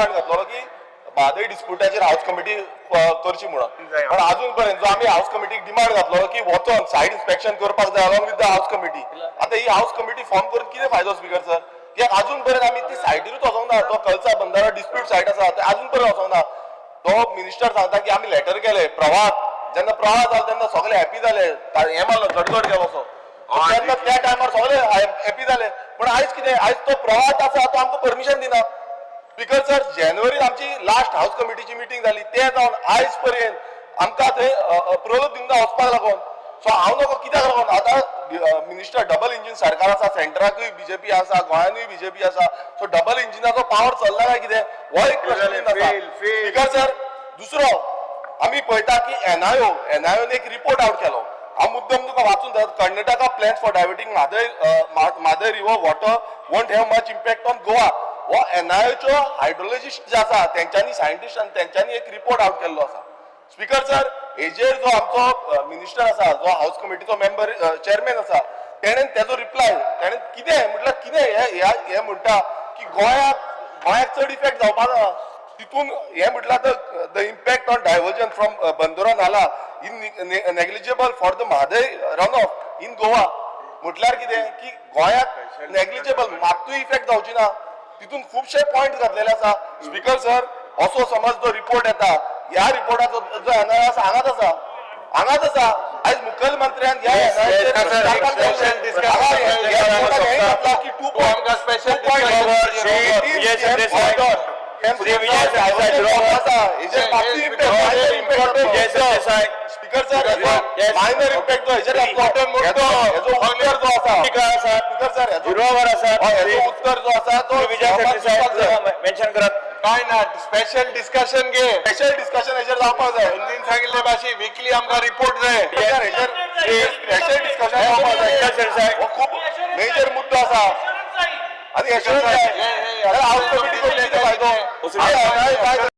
demand घातलो की Mhadei डिस्प्युटाचेर house committee करची म्हणून पण अजून पर्यंत जो आम्ही हाऊस कमिटीक डिमांड घातलो की वचोन सायट इन्स्पेक्शन करपाक जाय along with the house committee आता ही हाऊस कमिटी फॉर्म करून कितें फायदो स्पीकर सर कित्याक अजून पर्यंत आमी ती सायटीरूच वचोंक ना जो कळसा बंदारा डिस्प्यूट सायट आसा ते अजून पर्यंत वचोंक ना तो मिनिस्टर सांगता की आमी लेटर केले प्रवाहात जेन्ना प्रवाह जालो तेन्ना सगळे हॅपी जाले हे मारलो गडगड गेलो सो तेन्ना त्या टायमार सगळे हॅपी जाले पण आयज कितें आयज तो प्रवाहात आसा तो आमकां परमिशन दिना स्पीकर सर जानेवारीत आमची लास्ट हाऊस कमिटीची मिटींग जाली ते जावन आयज पर्यंत आमकां थंय अप्रुवल दिवंक ना वचपाक लागून सो हांव नको कित्याक लागून आतां मिनिस्टर डबल इंजीन सरकार आसा सेंटराकूय बीजेपी आसा गोंयानूय बीजेपी आसा सो डबल इंजिनाचो पावर चल्ला काय कितें हो एक प्रश्न आसा स्पीकर सर दुसरो आमी पळयता की एनआयओन एक रिपोर्ट आउट केलो हांव मुद्दम तुका वाचून Karnataka plans for diverting Mhadei river water won't have much impact on Goa हो एनआयओच्यो हायड्रोलॉजिस्ट जे आसा तेंच्यांनी सायंटिस्टांनी तेंच्यांनी एक रिपोर्ट आउट केल्लो आसा स्पीकर सर हेजेर जो आमचो मिनिस्टर आसा जो हाऊस कमिटीचो मेंबर चेअरमॅन आसा तेणेन तेजो रिप्लाय तेणेन कितें म्हटल्यार कितें हे म्हणटा की गोंयाक चड इफेक्ट जावपाक ना तितून हे म्हटल्यार the impact on diversion from Bandora nala in negligible for the Mhadei run off in Goa म्हटल्यार कितें की गोंयाक नेग्लिजिबल मात्तूय इफेक्ट जावची ना तितून खुबशे पॉइंट घातलेले आसा स्पीकर सर असो समज जो रिपोर्ट येता ह्या रिपोर्टाचो जो एनआयओ आसा हांगाच आसा आयज मुखेलमंत्र्यान ह्या स्पीकर सर मायनर इम्पॅक्ट जो हेजेर हेजो उत्तर जो आसा स्पीकर सर हेजो उत्तर जो आसा तो मेन्शन करत काय ना स्पेशल डिस्कशन घे स्पेशल डिस्कशन हेजेर जावपाक जाय हिंदीन सांगिल्ले भाशेन वीकली आमकां रिपोर्ट जाय स्पेशल डिस्कशन जावपाक जाय हो खूब मेजर मुद्दो आसा आनी हेजेर हाऊस कमिटी फायदो